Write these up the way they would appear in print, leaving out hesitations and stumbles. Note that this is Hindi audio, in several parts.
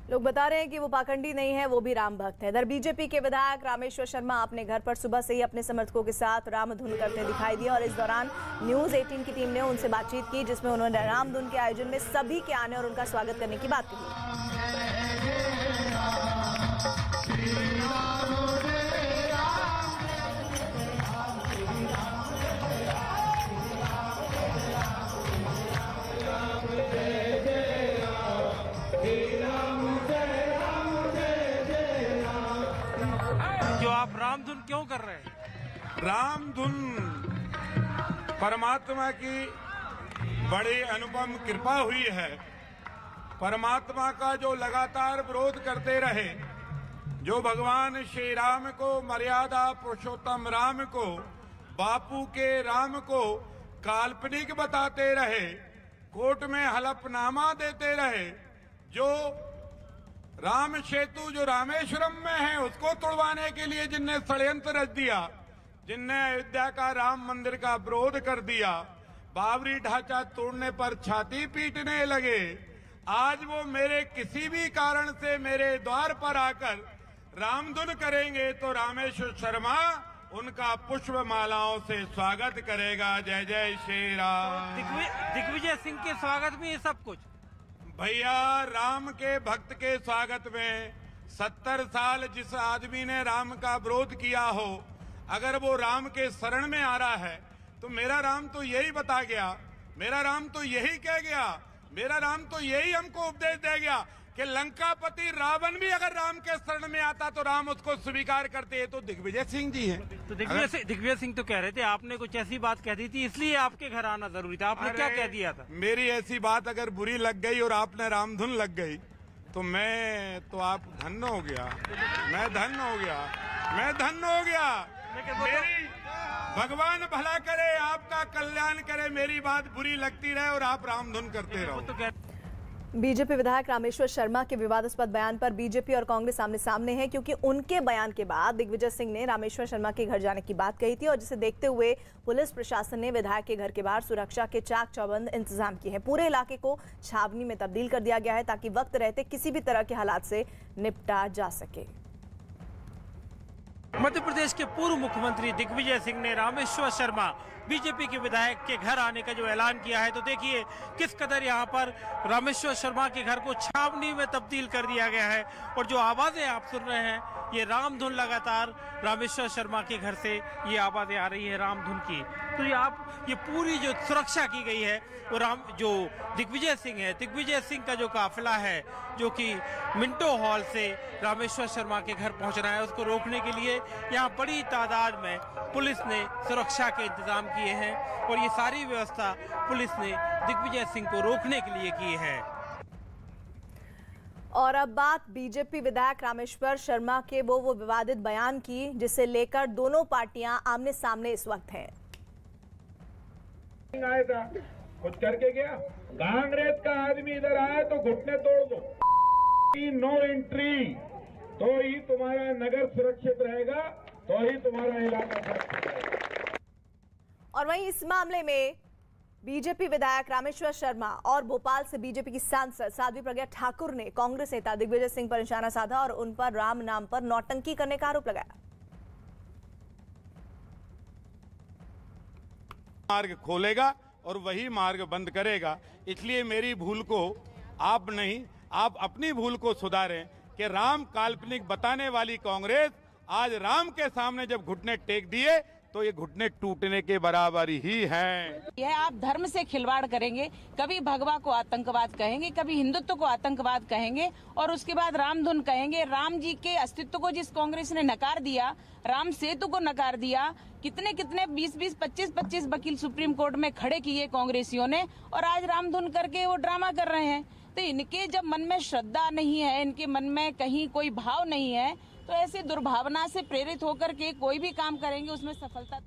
लोग बता रहे हैं कि वो पाखंडी नहीं है, वो भी राम भक्त है। इधर बीजेपी के विधायक रामेश्वर शर्मा अपने घर पर सुबह से ही अपने समर्थकों के साथ राम धुन करते दिखाई दिए और इस दौरान न्यूज़ 18 की टीम ने उनसे बातचीत की, जिसमें उन्होंने राम धुन के आयोजन में सभी के आने और उनका स्वागत करने की बात कही। आप राम धुन क्यों कर रहे हैं? राम धुन परमात्मा की बड़ी अनुपम कृपा हुई है। परमात्मा का जो लगातार विरोध करते रहे, जो भगवान श्री राम को, मर्यादा पुरुषोत्तम राम को, बापू के राम को काल्पनिक बताते रहे, कोर्ट में हलफनामा देते रहे, जो राम सेतु जो रामेश्वरम में है उसको तोड़वाने के लिए जिनने षड्यंत्र रच दिया, जिनने अयोध्या का राम मंदिर का विरोध कर दिया, बाबरी ढांचा तोड़ने पर छाती पीटने लगे, आज वो मेरे किसी भी कारण से मेरे द्वार पर आकर रामधुन करेंगे तो रामेश्वर शर्मा उनका पुष्प मालाओं से स्वागत करेगा। जय जय श्री राम। दिग्विजय सिंह के स्वागत में ये सब कुछ भैया, राम के भक्त के स्वागत में 70 साल जिस आदमी ने राम का विरोध किया हो, अगर वो राम के शरण में आ रहा है तो मेरा राम तो यही बता गया, मेरा राम तो यही कह गया, मेरा राम तो यही हमको उपदेश दे गया कि लंकापति रावण भी अगर राम के शरण में आता तो राम उसको स्वीकार करते हैं। तो दिग्विजय सिंह जी हैं। तो दिग्विजय सिंह तो कह रहे थे आपने कुछ ऐसी बात कह दी थी इसलिए आपके घर आना जरूरी था। आपने क्या कह दिया था? मेरी ऐसी बात अगर बुरी लग गई और आपने रामधुन लग गई तो आप धन्य हो गया, मैं धन्य हो गया, मैं धन्य हो गया। मेरी भगवान भला करे, आपका कल्याण करे, मेरी बात बुरी लगती रहे और आप रामधुन करते रहो। बीजेपी विधायक रामेश्वर शर्मा के विवादास्पद बयान पर बीजेपी और कांग्रेस आमने सामने है, क्योंकि उनके बयान के बाद दिग्विजय सिंह ने रामेश्वर शर्मा के घर जाने की बात कही थी और जिसे देखते हुए पुलिस प्रशासन ने विधायक के घर के बाहर सुरक्षा के चाक चौबंद इंतजाम किए हैं। पूरे इलाके को छावनी में तब्दील कर दिया गया है ताकि वक्त रहते किसी भी तरह के हालात से निपटा जा सके। मध्य प्रदेश के पूर्व मुख्यमंत्री दिग्विजय सिंह ने रामेश्वर शर्मा बीजेपी के विधायक के घर आने का जो ऐलान किया है, तो देखिए किस कदर यहाँ पर रामेश्वर शर्मा के घर को छावनी में तब्दील कर दिया गया है और जो आवाजें आप सुन रहे हैं ये रामधुन लगातार रामेश्वर शर्मा के घर से ये आवाजें आ रही है रामधुन की। तो ये पूरी जो सुरक्षा की गई है वो जो दिग्विजय सिंह है, दिग्विजय सिंह का जो काफिला है जो कि मिंटो हॉल से रामेश्वर शर्मा के घर पहुंच रहा है, उसको रोकने के लिए यहाँ बड़ी तादाद में पुलिस ने सुरक्षा के इंतजाम किए हैं और ये सारी व्यवस्था पुलिस ने दिग्विजय सिंह को रोकने के लिए की है। और अब बात बीजेपी विधायक रामेश्वर शर्मा के वो विवादित बयान की, जिसे लेकर दोनों पार्टियां आमने सामने इस वक्त हैं। आया था, कुछ करके गया, कांग्रेस का आदमी इधर आया तो घुटने तोड़ दो, नो एंट्री, तो ही तुम्हारा नगर सुरक्षित रहेगा, तो ही तुम्हारा इलाका सुरक्षित रहेगा। और वहीं इस मामले में बीजेपी विधायक रामेश्वर शर्मा और भोपाल से बीजेपी की सांसद साध्वी प्रज्ञा ठाकुर ने कांग्रेस नेता दिग्विजय सिंह पर निशाना साधा और उन पर राम नाम पर नौटंकी करने का आरोप लगाया। मार्ग खोलेगा और वही मार्ग बंद करेगा, इसलिए मेरी भूल को आप नहीं, आप अपनी भूल को सुधारें कि राम काल्पनिक बताने वाली कांग्रेस आज राम के सामने जब घुटने टेक दिए तो ये घुटने टूटने के बराबर ही हैं। यह आप धर्म से खिलवाड़ करेंगे, कभी भगवा को आतंकवाद कहेंगे, कभी हिंदुत्व को आतंकवाद कहेंगे और उसके बाद रामधुन कहेंगे। राम जी के अस्तित्व को जिस कांग्रेस ने नकार दिया, राम सेतु को नकार दिया, कितने 20-20, 25-25 वकील सुप्रीम कोर्ट में खड़े किए कांग्रेसियों ने और आज रामधुन करके वो ड्रामा कर रहे हैं। तो इनके जब मन में श्रद्धा नहीं है, इनके मन में कहीं कोई भाव नहीं है, तो ऐसे दुर्भावना से प्रेरित होकर के कोई भी काम करेंगे उसमें सफलता।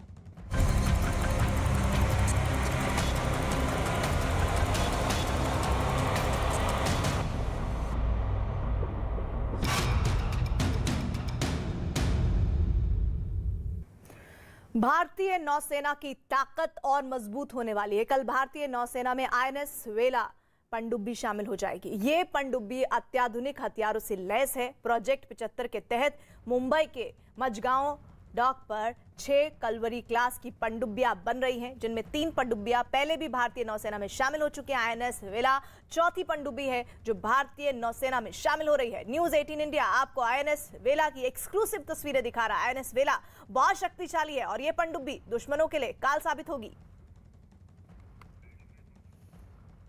भारतीय नौसेना की ताकत और मजबूत होने वाली है। कल भारतीय नौसेना में INS वेला पनडुब्बी शामिल हो जाएगी। ये पनडुब्बी अत्याधुनिक हथियारों से लैस है। प्रोजेक्ट 75 के तहत मुंबई के मझगांव डॉक पर 6 कलवरी क्लास की पनडुब्बियां बन रही हैं, जिनमें 3 पनडुब्बियां पहले भी भारतीय नौसेना में शामिल हो चुकी हैं। आईएनएस वेला चौथी पनडुब्बी है जो भारतीय नौसेना में शामिल हो रही है। न्यूज 18 इंडिया आपको आईएनएस वेला की एक्सक्लूसिव तस्वीरें दिखा रहा है। आईएनएस वेला बहुत शक्तिशाली है और यह पनडुब्बी दुश्मनों के लिए काल साबित होगी।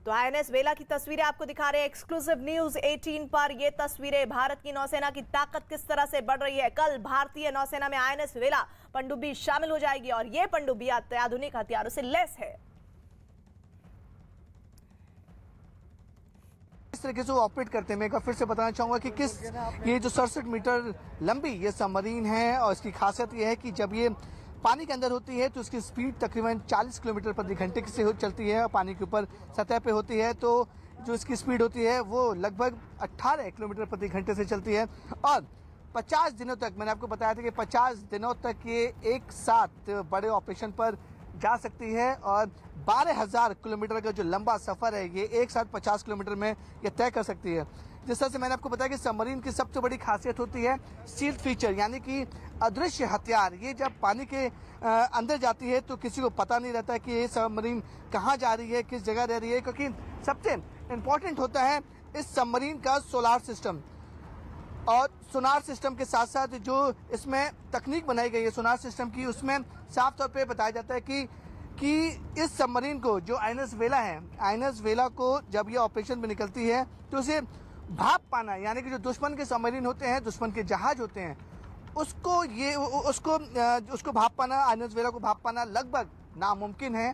तो आईएनएस वेला की तस्वीरें आपको दिखा रहे हैं एक्सक्लूसिव न्यूज 18 पर। ये तस्वीरें भारत की नौसेना की ताकत किस तरह से बढ़ रही है। कल भारतीय नौसेना में आईएनएस वेला पनडुब्बी शामिल हो जाएगी और ये पनडुब्बी अत्याधुनिक हथियारों से लैस है। इस तरीके से वो ऑपरेट करते हैं। मैं एक बार फिर से बताना चाहूंगा कि किस ये जो 67 मीटर लंबी ये सबमरीन है और इसकी खासियत ये है कि जब ये पानी के अंदर होती है तो इसकी स्पीड तकरीबन 40 किलोमीटर प्रति घंटे से चलती है और पानी के ऊपर सतह पे होती है तो जो इसकी स्पीड होती है वो लगभग 18 किलोमीटर प्रति घंटे से चलती है और 50 दिनों तक, मैंने आपको बताया था कि 50 दिनों तक ये एक साथ बड़े ऑपरेशन पर जा सकती है और 12,000 किलोमीटर का जो लंबा सफर है ये एक साथ 50 किलोमीटर में ये तय कर सकती है। जिस तरह से मैंने आपको बताया कि सबमरीन की सबसे बड़ी खासियत होती है स्टील्थ फीचर, यानी कि अदृश्य हथियार। ये जब पानी के अंदर जाती है तो किसी को पता नहीं रहता कि ये सबमरीन कहाँ जा रही है, किस जगह रह रही है, क्योंकि सबसे इम्पोर्टेंट होता है इस सबमरीन का सोलार सिस्टम। और सोनार सिस्टम के साथ साथ जो इसमें तकनीक बनाई गई है सोनार सिस्टम की, उसमें साफ तौर पे बताया जाता है कि इस सबमरीन को जो आईएनएस वेला है, आईएनएस वेला को जब ये ऑपरेशन में निकलती है तो उसे भाप पाना, यानी कि जो दुश्मन के सबमरीन होते हैं, दुश्मन के जहाज होते हैं, उसको भाप पाना, आईएनएस वेला को भाप पाना लगभग नामुमकिन है,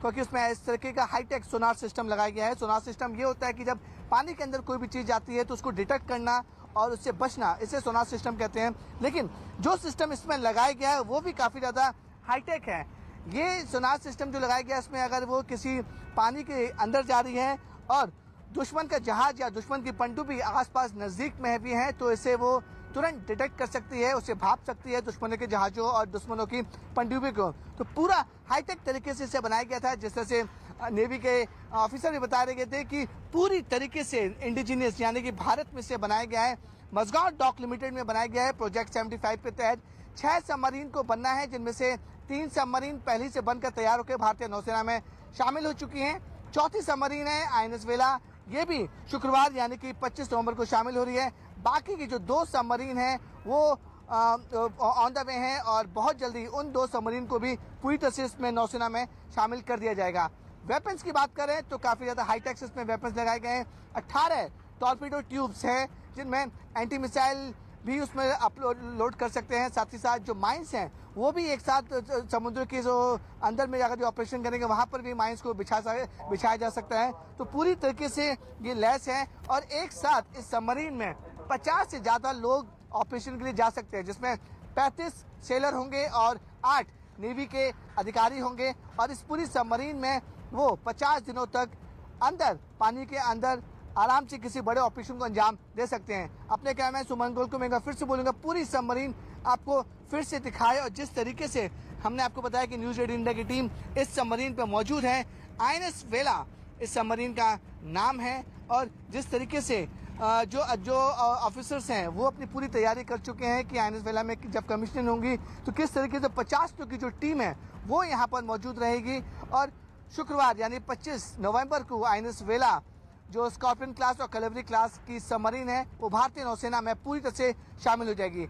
क्योंकि उसमें इस तरीके का हाईटेक सोनार सिस्टम लगाया गया है। सोनार सिस्टम ये होता है कि जब पानी के अंदर कोई भी चीज़ आती है तो उसको डिटेक्ट करना और उससे बचना, इसे सोनार सिस्टम कहते हैं। लेकिन जो सिस्टम इसमें लगाया गया है वो भी काफ़ी ज़्यादा हाईटेक है। ये सोनार सिस्टम जो लगाया गया है इसमें अगर वो किसी पानी के अंदर जा रही है और दुश्मन का जहाज या दुश्मन की पनडुब्बी आसपास नज़दीक में भी है तो इसे वो तुरंत डिटेक्ट कर सकती है, उसे भाप सकती है दुश्मनों के जहाज़ों और दुश्मनों की पनडुब्बी को। तो पूरा हाईटेक तरीके से इसे बनाया गया था। जिस तरह से नेवी के ऑफिसर भी बता रहे थे कि पूरी तरीके से इंडिजिनियस, यानी कि भारत में से बनाया गया है। मझगांव डॉक लिमिटेड में बनाया गया है। प्रोजेक्ट 75 के तहत 6 सबमरीन को बनना है, जिनमें से 3 सबमरीन पहले से बनकर तैयार होकर भारतीय नौसेना में शामिल हो चुकी हैं। चौथी सबमरीन है आईएनएस वेला, ये भी शुक्रवार यानी कि 25 नवंबर को शामिल हो रही है। बाकी की जो 2 सबमरीन हैं वो ऑन द वे हैं और बहुत जल्दी उन 2 सबमरीन को भी पूरी तरह से इसमें नौसेना में शामिल कर दिया जाएगा। वेपन्स की बात करें तो काफ़ी ज़्यादा हाईटेक इसमें वेपन्स लगाए गए हैं। 18 टॉर्पीडो ट्यूब्स हैं जिनमें एंटी मिसाइल भी उसमें लोड कर सकते हैं। साथ ही साथ जो माइंस हैं वो भी एक साथ समुद्र के जो अंदर में जाकर जो ऑपरेशन करेंगे वहाँ पर भी माइंस को बिछाया जा सकता है। तो पूरी तरीके से ये लैस है और एक साथ इस सबमरीन में 50 से ज़्यादा लोग ऑपरेशन के लिए जा सकते हैं, जिसमें 35 सेलर होंगे और 8 नेवी के अधिकारी होंगे और इस पूरी सबमरीन में वो 50 दिनों तक अंदर पानी के अंदर आराम से किसी बड़े ऑपरेशन को अंजाम दे सकते हैं। अपने कैमरामैन सुमन गोल को मैं फिर से बोलूँगा पूरी सबमरीन आपको फिर से दिखाए और जिस तरीके से हमने आपको बताया कि न्यूज़ 18 इंडिया की टीम इस सबमरीन पर मौजूद है। आईएनएस वेला इस सबमरीन का नाम है और जिस तरीके से जो ऑफिसर्स हैं वो अपनी पूरी तैयारी कर चुके हैं कि आईएनएस वेला में जब कमीशनिंग होंगी तो किस तरीके से 50 की जो टीम है वो यहाँ पर मौजूद रहेगी और शुक्रवार यानी 25 नवंबर को आईएनएस वेला जो स्कॉर्पियन क्लास और कलवरी क्लास की सबमरीन है वो भारतीय नौसेना में पूरी तरह से शामिल हो जाएगी।